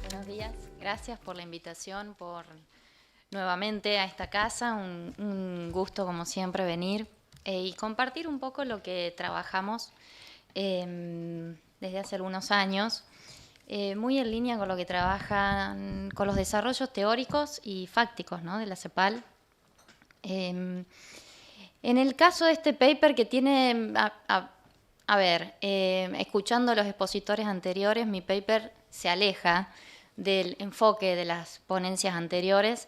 Buenos días, gracias por la invitación, nuevamente a esta casa, un gusto como siempre venir y compartir un poco lo que trabajamos desde hace algunos años, muy en línea con lo que trabajan con los desarrollos teóricos y fácticos, ¿no?, de la CEPAL. En el caso de este paper que tiene, escuchando a los expositores anteriores, mi paper se aleja del enfoque de las ponencias anteriores,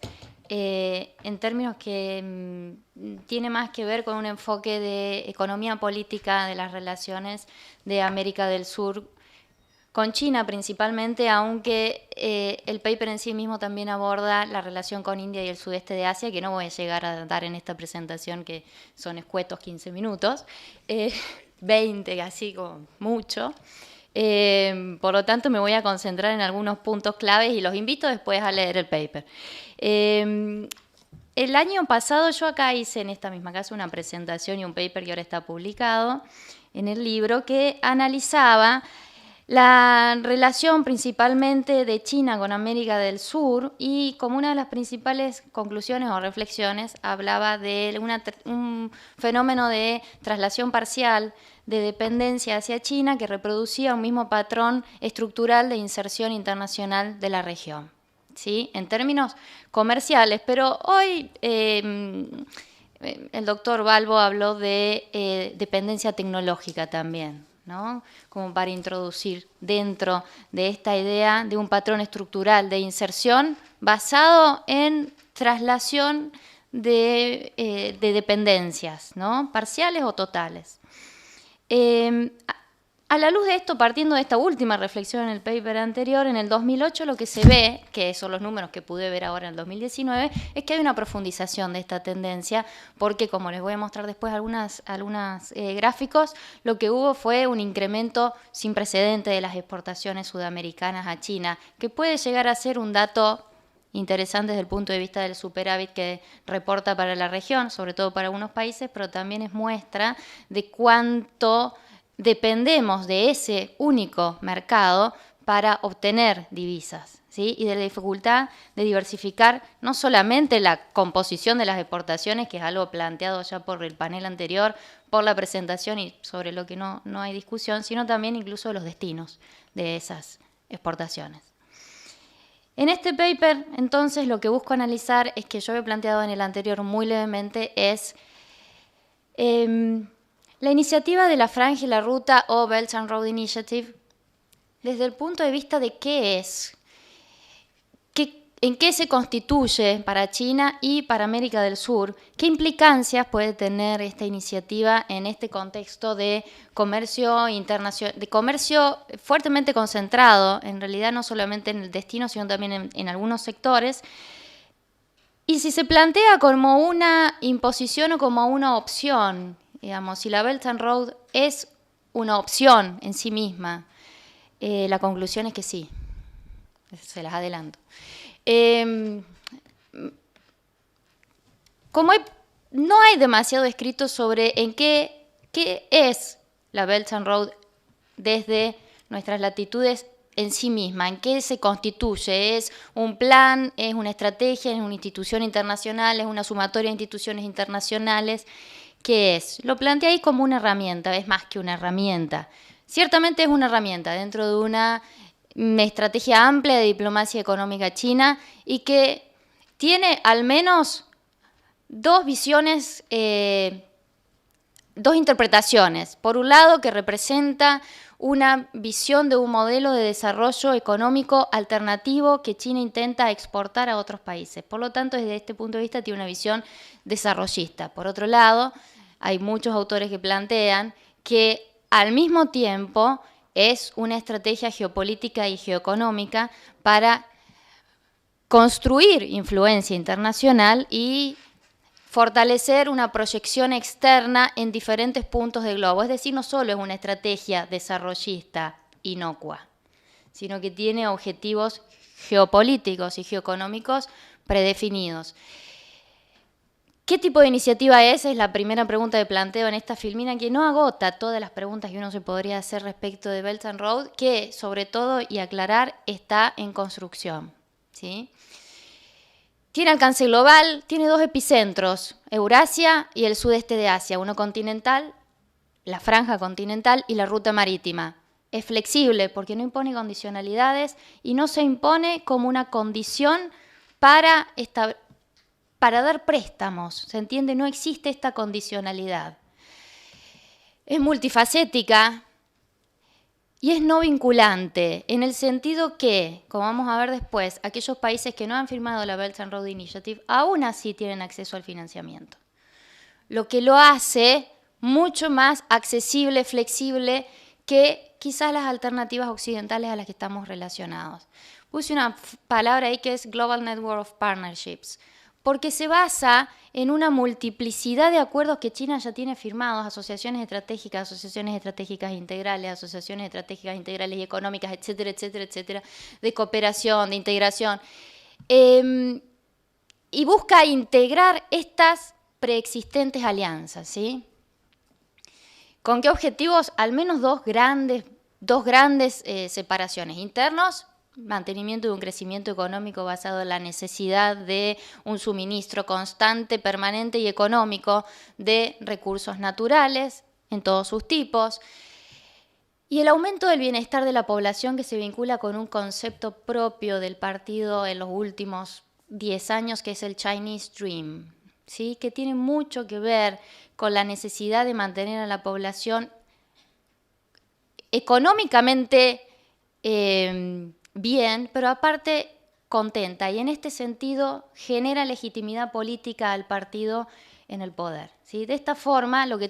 en términos que tiene más que ver con un enfoque de economía política de las relaciones de América del Sur con China principalmente, aunque el paper en sí mismo también aborda la relación con India y el sudeste de Asia, que no voy a llegar a dar en esta presentación, que son escuetos 15 minutos, 20 así como mucho. Por lo tanto, me voy a concentrar en algunos puntos claves y los invito después a leer el paper. El año pasado yo acá hice en esta misma casa una presentación y un paper que ahora está publicado en el libro que analizaba la relación principalmente de China con América del Sur, y como una de las principales conclusiones o reflexiones hablaba de un fenómeno de traslación parcial de dependencia hacia China que reproducía un mismo patrón estructural de inserción internacional de la región, ¿sí?, en términos comerciales. Pero hoy el doctor Balbo habló de dependencia tecnológica también, ¿no?, como para introducir dentro de esta idea de un patrón estructural de inserción basado en traslación de dependencias, ¿no?, parciales o totales. A la luz de esto, partiendo de esta última reflexión en el paper anterior, en el 2008 lo que se ve, que son los números que pude ver ahora en el 2019, es que hay una profundización de esta tendencia, porque como les voy a mostrar después algunos gráficos, lo que hubo fue un incremento sin precedente de las exportaciones sudamericanas a China, que puede llegar a ser un dato interesante desde el punto de vista del superávit que reporta para la región, sobre todo para algunos países, pero también es muestra de cuánto dependemos de ese único mercado para obtener divisas, ¿sí?, y de la dificultad de diversificar no solamente la composición de las exportaciones, que es algo planteado ya por el panel anterior, por la presentación y sobre lo que no hay discusión, sino también incluso los destinos de esas exportaciones. En este paper, entonces, lo que busco analizar es que yo he planteado en el anterior muy levemente, es la iniciativa de la Franja y la Ruta o Belt and Road Initiative desde el punto de vista de qué es, en qué se constituye para China y para América del Sur, qué implicancias puede tener esta iniciativa en este contexto de comercio internacional, de comercio fuertemente concentrado, en realidad no solamente en el destino, sino también en algunos sectores, y si se plantea como una imposición o como una opción. Digamos, si la Belt and Road es una opción en sí misma, la conclusión es que sí, se las adelanto. Como no hay demasiado escrito sobre qué es la Belt and Road desde nuestras latitudes en sí misma, en qué se constituye, es un plan, es una estrategia, es una institución internacional, es una sumatoria de instituciones internacionales. ¿Qué es? Lo plantea ahí como una herramienta, es más que una herramienta. Ciertamente es una herramienta dentro de una estrategia amplia de diplomacia económica china y que tiene al menos dos visiones, dos interpretaciones. Por un lado, que representa una visión de un modelo de desarrollo económico alternativo que China intenta exportar a otros países. Por lo tanto, desde este punto de vista tiene una visión desarrollista. Por otro lado, hay muchos autores que plantean que al mismo tiempo es una estrategia geopolítica y geoeconómica para construir influencia internacional y fortalecer una proyección externa en diferentes puntos del globo. Es decir, no solo es una estrategia desarrollista inocua, sino que tiene objetivos geopolíticos y geoeconómicos predefinidos. ¿Qué tipo de iniciativa es? Es la primera pregunta que planteo en esta filmina, que no agota todas las preguntas que uno se podría hacer respecto de Belt and Road, que sobre todo, y aclarar, está en construcción, ¿sí? Tiene alcance global, tiene 2 epicentros, Eurasia y el sudeste de Asia, uno continental, la franja continental, y la ruta marítima. Es flexible porque no impone condicionalidades y no se impone como una condición para dar préstamos, ¿se entiende? No existe esta condicionalidad. Es multifacética y es no vinculante, en el sentido que, como vamos a ver después, aquellos países que no han firmado la Belt and Road Initiative aún así tienen acceso al financiamiento. Lo que lo hace mucho más accesible, flexible que quizás las alternativas occidentales a las que estamos relacionados. Puse una palabra ahí que es Global Network of Partnerships, porque se basa en una multiplicidad de acuerdos que China ya tiene firmados, asociaciones estratégicas integrales, asociaciones estratégicas integrales y económicas, etcétera, etcétera, etcétera, de cooperación, de integración, y busca integrar estas preexistentes alianzas, ¿sí? ¿Con qué objetivos? Al menos dos grandes separaciones. Internos, mantenimiento de un crecimiento económico basado en la necesidad de un suministro constante, permanente y económico de recursos naturales en todos sus tipos. Y el aumento del bienestar de la población, que se vincula con un concepto propio del partido en los últimos 10 años, que es el Chinese Dream, ¿sí? Que tiene mucho que ver con la necesidad de mantener a la población económicamente bien, pero aparte contenta. Y en este sentido genera legitimidad política al partido en el poder, ¿sí? De esta forma, lo que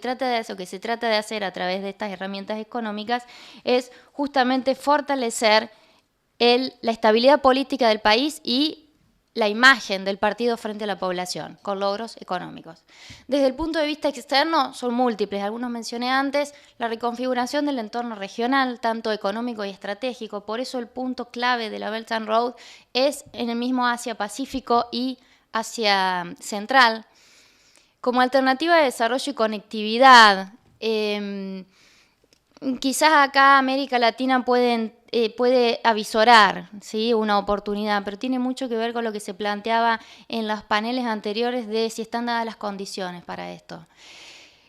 se trata de hacer a través de estas herramientas económicas es justamente fortalecer la estabilidad política del país y la imagen del partido frente a la población, con logros económicos. Desde el punto de vista externo son múltiples, algunos mencioné antes, la reconfiguración del entorno regional, tanto económico y estratégico, por eso el punto clave de la Belt and Road es en el mismo Asia-Pacífico y Asia Central. Como alternativa de desarrollo y conectividad, quizás acá América Latina puede avisorar, ¿sí?, una oportunidad, pero tiene mucho que ver con lo que se planteaba en los paneles anteriores de si están dadas las condiciones para esto.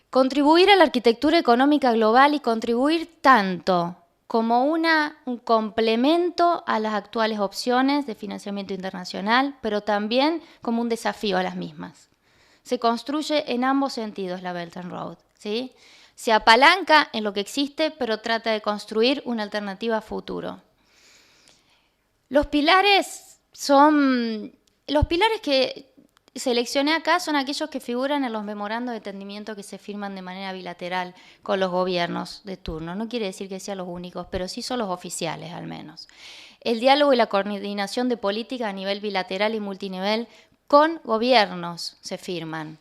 Contribuir a la arquitectura económica global y contribuir tanto como un complemento a las actuales opciones de financiamiento internacional, pero también como un desafío a las mismas. Se construye en ambos sentidos la Belt and Road, ¿sí? Se apalanca en lo que existe, pero trata de construir una alternativa a futuro. Los pilares que seleccioné acá son aquellos que figuran en los memorandos de entendimiento que se firman de manera bilateral con los gobiernos de turno. No quiere decir que sean los únicos, pero sí son los oficiales al menos. El diálogo y la coordinación de políticas a nivel bilateral y multinivel con gobiernos se firman.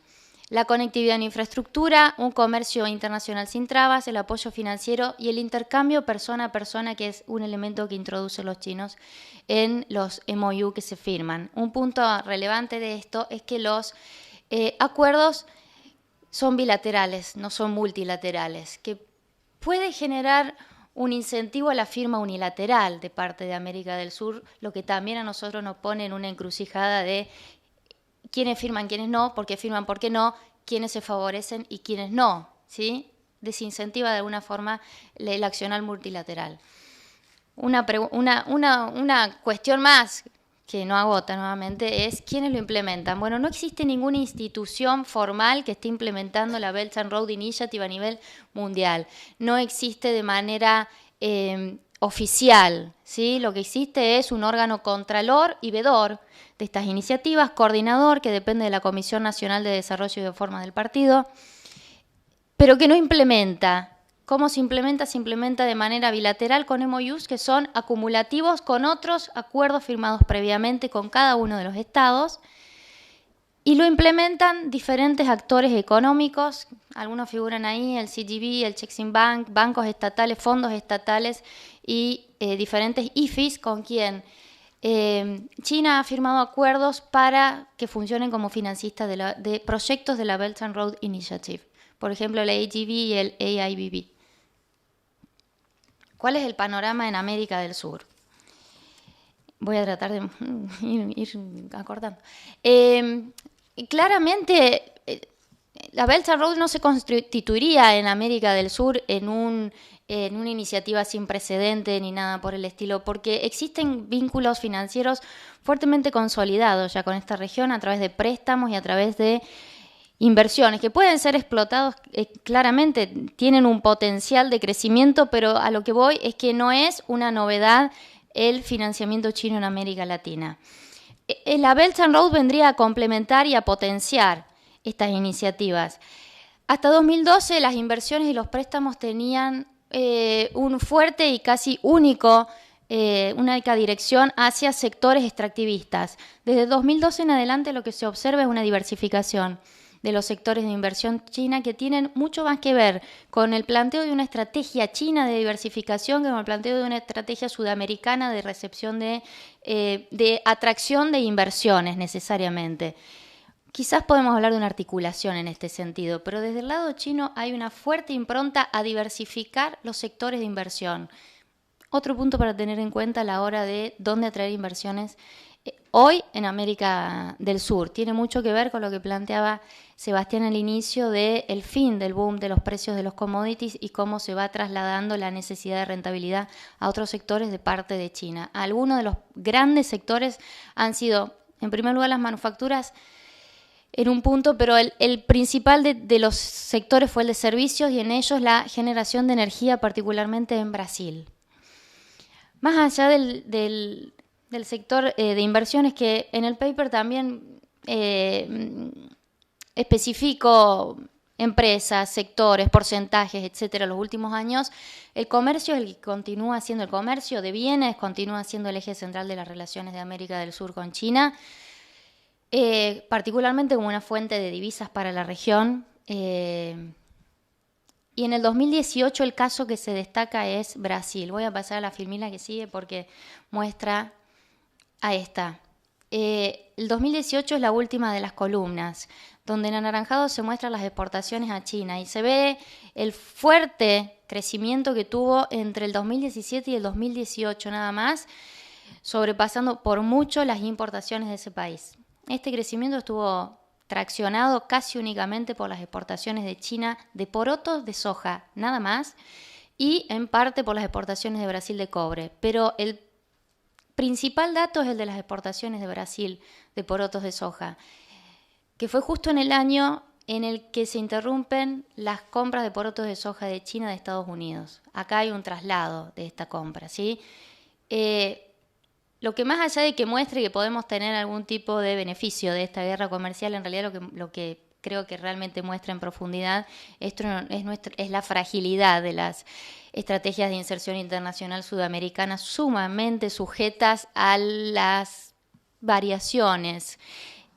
La conectividad en infraestructura, un comercio internacional sin trabas, el apoyo financiero y el intercambio persona a persona, que es un elemento que introducen los chinos en los MOU que se firman. Un punto relevante de esto es que los acuerdos son bilaterales, no son multilaterales, que puede generar un incentivo a la firma unilateral de parte de América del Sur, lo que también a nosotros nos pone en una encrucijada de quiénes firman, quiénes no, por qué firman, por qué no, quiénes se favorecen y quiénes no, ¿sí? Desincentiva de alguna forma el accionar multilateral. Una cuestión más que no agota nuevamente es quiénes lo implementan. Bueno, no existe ninguna institución formal que esté implementando la Belt and Road Initiative a nivel mundial. No existe de manera oficial, ¿sí? Lo que existe es un órgano contralor y vedor de estas iniciativas, coordinador, que depende de la Comisión Nacional de Desarrollo y Reforma del partido, pero que no implementa. ¿Cómo se implementa? Se implementa de manera bilateral con MOUs que son acumulativos con otros acuerdos firmados previamente con cada uno de los estados, y lo implementan diferentes actores económicos, algunos figuran ahí, el CGB, el Exim Bank, bancos estatales, fondos estatales y diferentes IFIs con quien China ha firmado acuerdos para que funcionen como financista de proyectos de la Belt and Road Initiative, por ejemplo el AGV y el AIBB. ¿Cuál es el panorama en América del Sur? Voy a tratar de ir acordando. Claramente, la Belt and Road no se constituiría en América del Sur en una iniciativa sin precedente ni nada por el estilo, porque existen vínculos financieros fuertemente consolidados ya con esta región a través de préstamos y a través de inversiones que pueden ser explotados, claramente tienen un potencial de crecimiento, pero a lo que voy es que no es una novedad el financiamiento chino en América Latina. La Belt and Road vendría a complementar y a potenciar estas iniciativas. Hasta 2012 las inversiones y los préstamos tenían un fuerte y casi única dirección hacia sectores extractivistas. Desde 2012 en adelante lo que se observa es una diversificación de los sectores de inversión china que tienen mucho más que ver con el planteo de una estrategia china de diversificación que con el planteo de una estrategia sudamericana de recepción de atracción de inversiones necesariamente. Quizás podemos hablar de una articulación en este sentido, pero desde el lado chino hay una fuerte impronta a diversificar los sectores de inversión. Otro punto para tener en cuenta a la hora de dónde atraer inversiones hoy en América del Sur. Tiene mucho que ver con lo que planteaba Sebastián al inicio del fin del boom de los precios de los commodities y cómo se va trasladando la necesidad de rentabilidad a otros sectores de parte de China. Algunos de los grandes sectores han sido, en primer lugar, las manufacturas en un punto, pero el principal de los sectores fue el de servicios y en ellos la generación de energía, particularmente en Brasil. Más allá del sector de inversiones, que en el paper también especifico empresas, sectores, porcentajes, etcétera, los últimos años, el comercio es el que continúa siendo el comercio de bienes, continúa siendo el eje central de las relaciones de América del Sur con China, particularmente como una fuente de divisas para la región. Y en el 2018 el caso que se destaca es Brasil. Voy a pasar a la filmina que sigue porque muestra a esta. El 2018 es la última de las columnas, donde en anaranjado se muestran las exportaciones a China y se ve el fuerte crecimiento que tuvo entre el 2017 y el 2018 nada más, sobrepasando por mucho las importaciones de ese país. Este crecimiento estuvo traccionado casi únicamente por las exportaciones de China de porotos de soja, nada más, y en parte por las exportaciones de Brasil de cobre. Pero el principal dato es el de las exportaciones de Brasil de porotos de soja, que fue justo en el año en el que se interrumpen las compras de porotos de soja de China de Estados Unidos. Acá hay un traslado de esta compra, ¿sí? Lo que más allá de que muestre que podemos tener algún tipo de beneficio de esta guerra comercial, en realidad lo que creo que realmente muestra en profundidad es la fragilidad de las estrategias de inserción internacional sudamericanas sumamente sujetas a las variaciones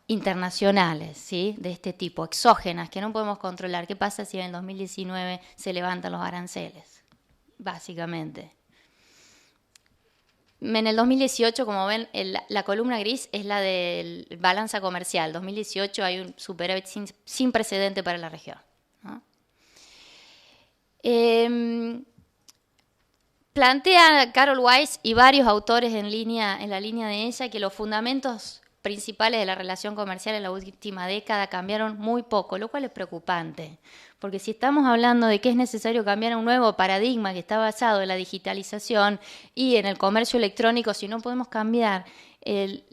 internacionales, ¿sí? De este tipo, exógenas, que no podemos controlar. ¿Qué pasa si en el 2019 se levantan los aranceles? Básicamente. En el 2018, como ven, la columna gris es la de balanza comercial. 2018 hay un superávit sin precedente para la región, ¿no? Plantea Carol Weiss y varios autores en la línea de ella que los fundamentos principales de la relación comercial en la última década cambiaron muy poco, lo cual es preocupante, porque si estamos hablando de que es necesario cambiar un nuevo paradigma que está basado en la digitalización y en el comercio electrónico, si no podemos cambiar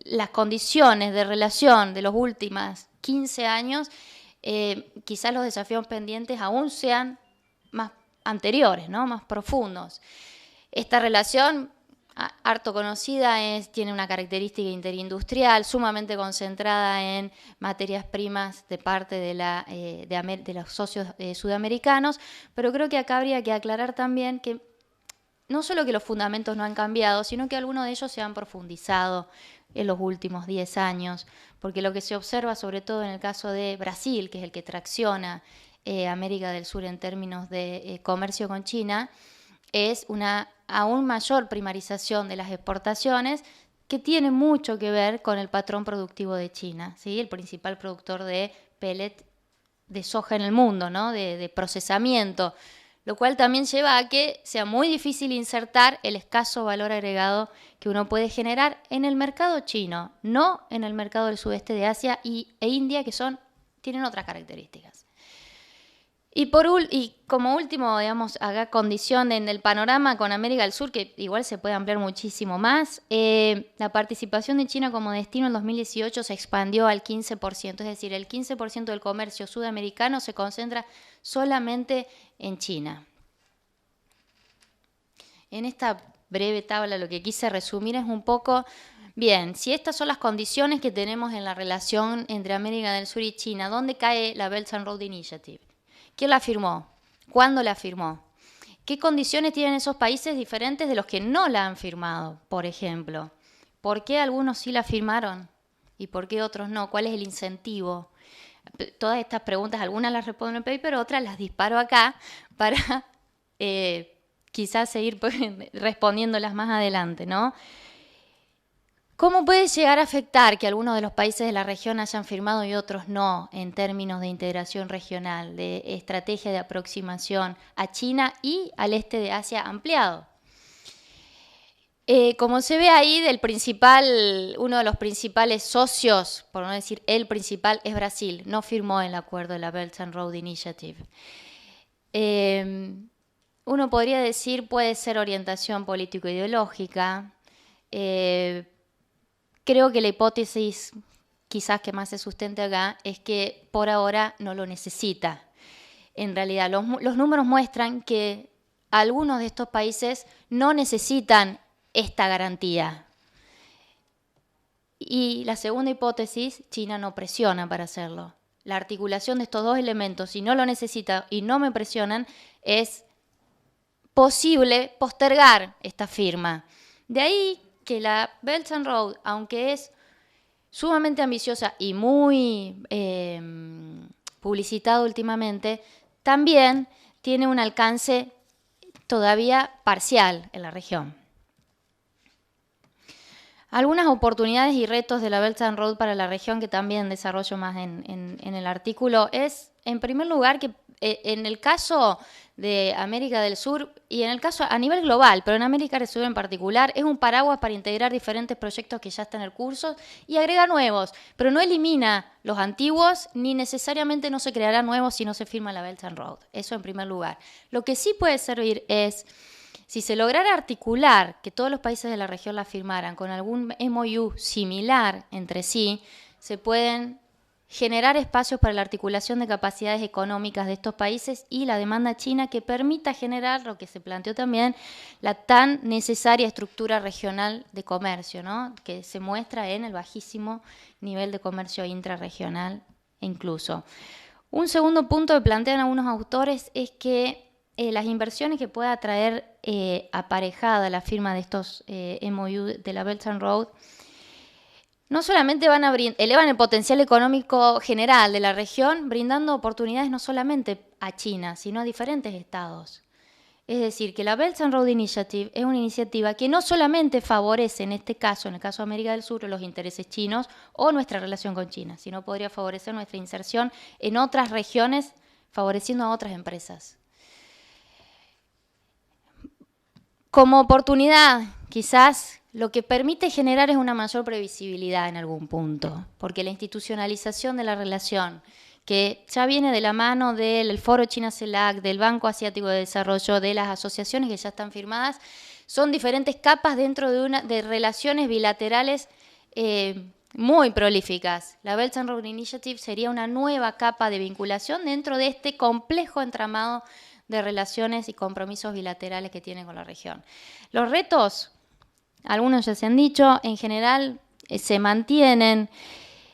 las condiciones de relación de los últimos 15 años, quizás los desafíos pendientes aún sean más anteriores, ¿no? Más profundos. Esta relación, harto conocida, tiene una característica interindustrial sumamente concentrada en materias primas de parte de los socios sudamericanos, pero creo que acá habría que aclarar también que no solo que los fundamentos no han cambiado, sino que algunos de ellos se han profundizado en los últimos 10 años, porque lo que se observa, sobre todo en el caso de Brasil, que es el que tracciona América del Sur en términos de comercio con China, es una aún mayor primarización de las exportaciones, que tiene mucho que ver con el patrón productivo de China, ¿sí? El principal productor de pellet de soja en el mundo, ¿no? De procesamiento, lo cual también lleva a que sea muy difícil insertar el escaso valor agregado que uno puede generar en el mercado chino, no en el mercado del sudeste de Asia e India, que tienen otras características. Y como último, digamos, acá condición en el panorama con América del Sur, que igual se puede ampliar muchísimo más, la participación de China como destino en 2018 se expandió al 15%, es decir, el 15% del comercio sudamericano se concentra solamente en China. En esta breve tabla lo que quise resumir es un poco, bien, si estas son las condiciones que tenemos en la relación entre América del Sur y China, ¿dónde cae la Belt and Road Initiative? ¿Quién la firmó? ¿Cuándo la firmó? ¿Qué condiciones tienen esos países diferentes de los que no la han firmado, por ejemplo? ¿Por qué algunos sí la firmaron y por qué otros no? ¿Cuál es el incentivo? Todas estas preguntas, algunas las respondo en el paper, otras las disparo acá para quizás seguir respondiéndolas más adelante, ¿no? ¿Cómo puede llegar a afectar que algunos de los países de la región hayan firmado y otros no en términos de integración regional, de estrategia de aproximación a China y al este de Asia ampliado? Como se ve ahí, uno de los principales socios, por no decir el principal, es Brasil. No firmó el acuerdo de la Belt and Road Initiative. Uno podría decir, puede ser orientación político-ideológica. Creo que la hipótesis quizás que más se sustente acá es que por ahora no lo necesita. En realidad, los números muestran que algunos de estos países no necesitan esta garantía. Y la segunda hipótesis, China no presiona para hacerlo. La articulación de estos dos elementos, si no lo necesita y no me presionan, es posible postergar esta firma. De ahí que la Belt and Road, aunque es sumamente ambiciosa y muy publicitada últimamente, también tiene un alcance todavía parcial en la región. Algunas oportunidades y retos de la Belt and Road para la región que también desarrollo más en el artículo es, en primer lugar, que en el caso de América del Sur y en el caso a nivel global, pero en América del Sur en particular, es un paraguas para integrar diferentes proyectos que ya están en curso y agregar nuevos, pero no elimina los antiguos ni necesariamente no se creará nuevos si no se firma la Belt and Road. Eso en primer lugar. Lo que sí puede servir es, si se lograra articular que todos los países de la región la firmaran con algún MOU similar entre sí, se pueden generar espacios para la articulación de capacidades económicas de estos países y la demanda china que permita generar, lo que se planteó también, la tan necesaria estructura regional de comercio, ¿no? Que se muestra en el bajísimo nivel de comercio intrarregional incluso. Un segundo punto que plantean algunos autores es que las inversiones que pueda traer aparejada la firma de estos MOU de la Belt and Road no solamente elevan el potencial económico general de la región, brindando oportunidades no solamente a China, sino a diferentes estados. Es decir, que la Belt and Road Initiative es una iniciativa que no solamente favorece, en el caso de América del Sur, los intereses chinos o nuestra relación con China, sino podría favorecer nuestra inserción en otras regiones, favoreciendo a otras empresas. Como oportunidad, quizás lo que permite generar es una mayor previsibilidad en algún punto, porque la institucionalización de la relación, que ya viene de la mano del Foro China-CELAC, del Banco Asiático de Desarrollo, de las asociaciones que ya están firmadas, son diferentes capas dentro de relaciones bilaterales muy prolíficas. La Belt and Road Initiative sería una nueva capa de vinculación dentro de este complejo entramado de relaciones y compromisos bilaterales que tiene con la región. Los retos, algunos ya se han dicho, en general se mantienen.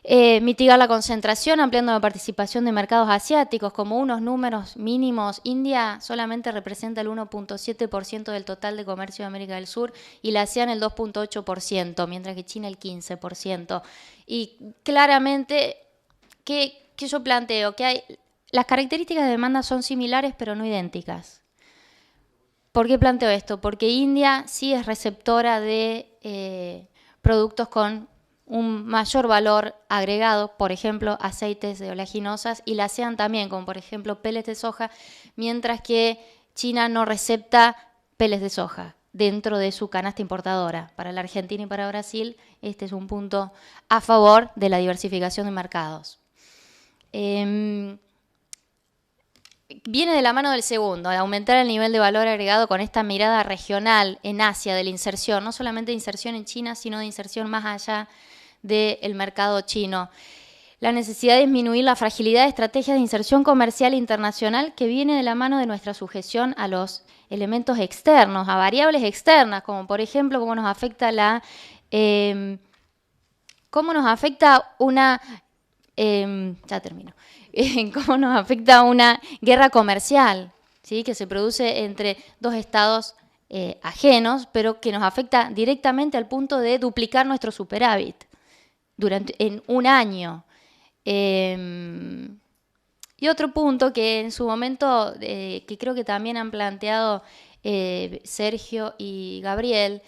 Mitigar la concentración, ampliando la participación de mercados asiáticos, como unos números mínimos. India solamente representa el 1.7% del total de comercio de América del Sur y la ASEAN el 2.8%, mientras que China el 15%. Y claramente, ¿qué yo planteo? Que las características de demanda son similares pero no idénticas. ¿Por qué planteo esto? Porque India sí es receptora de productos con un mayor valor agregado, por ejemplo, aceites de oleaginosas, y la ASEAN también, como por ejemplo pellets de soja, mientras que China no recepta pellets de soja dentro de su canasta importadora. Para la Argentina y para Brasil, este es un punto a favor de la diversificación de mercados. Viene de la mano del segundo, de aumentar el nivel de valor agregado con esta mirada regional en Asia de la inserción, no solamente de inserción en China, sino de inserción más allá del mercado chino. La necesidad de disminuir la fragilidad de estrategias de inserción comercial internacional que viene de la mano de nuestra sujeción a los elementos externos, a variables externas, como por ejemplo cómo nos afecta cómo nos afecta una guerra comercial, ¿sí? Que se produce entre dos estados ajenos, pero que nos afecta directamente al punto de duplicar nuestro superávit en un año. Y otro punto que en su momento, que creo que también han planteado Sergio y Gabriel,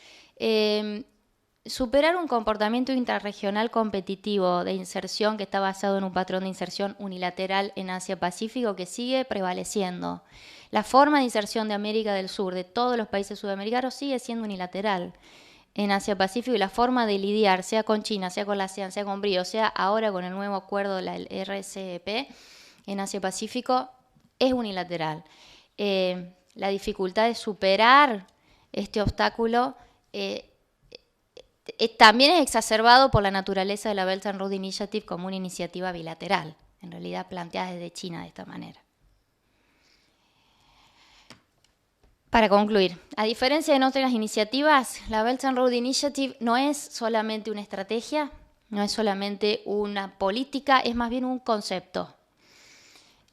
superar un comportamiento intrarregional competitivo de inserción que está basado en un patrón de inserción unilateral en Asia-Pacífico que sigue prevaleciendo. La forma de inserción de América del Sur, de todos los países sudamericanos, sigue siendo unilateral en Asia-Pacífico, y la forma de lidiar, sea con China, sea con la ASEAN, sea con BRIO, sea ahora con el nuevo acuerdo de la RCEP en Asia-Pacífico, es unilateral. La dificultad de superar este obstáculo también es exacerbado por la naturaleza de la Belt and Road Initiative como una iniciativa bilateral, en realidad planteada desde China de esta manera. Para concluir, a diferencia de otras iniciativas, la Belt and Road Initiative no es solamente una estrategia, no es solamente una política, es más bien un concepto.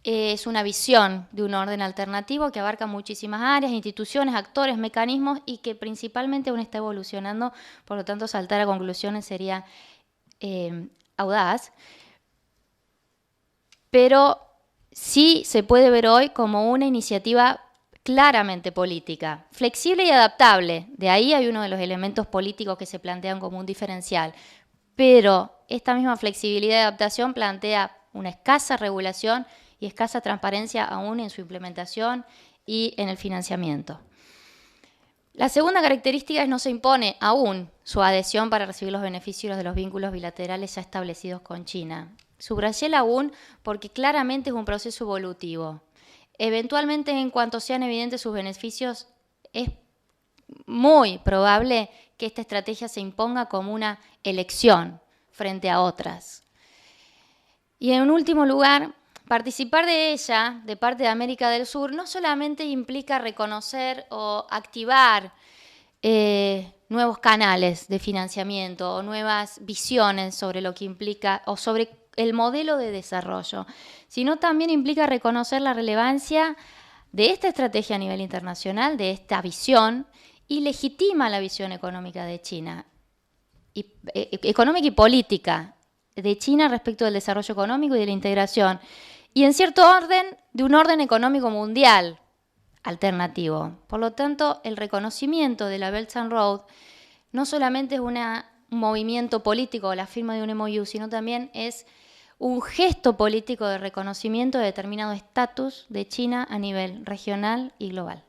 Es una visión de un orden alternativo que abarca muchísimas áreas, instituciones, actores, mecanismos, y que principalmente aún está evolucionando, por lo tanto saltar a conclusiones sería audaz. Pero sí se puede ver hoy como una iniciativa claramente política, flexible y adaptable. De ahí hay uno de los elementos políticos que se plantean como un diferencial. Pero esta misma flexibilidad y adaptación plantea una escasa regulación y escasa transparencia aún en su implementación y en el financiamiento. La segunda característica es no se impone aún su adhesión para recibir los beneficios de los vínculos bilaterales ya establecidos con China. Subrayé el aún porque claramente es un proceso evolutivo. Eventualmente, en cuanto sean evidentes sus beneficios, es muy probable que esta estrategia se imponga como una elección frente a otras. Y en último lugar, participar de ella, de parte de América del Sur, no solamente implica reconocer o activar nuevos canales de financiamiento o nuevas visiones sobre lo que implica o sobre el modelo de desarrollo, sino también implica reconocer la relevancia de esta estrategia a nivel internacional, de esta visión, y legitima la visión económica de China, económica y política de China respecto del desarrollo económico y de la integración, y en cierto orden, de un orden económico mundial alternativo. Por lo tanto, el reconocimiento de la Belt and Road no solamente es un movimiento político o la firma de un MOU, sino también es un gesto político de reconocimiento de determinado estatus de China a nivel regional y global.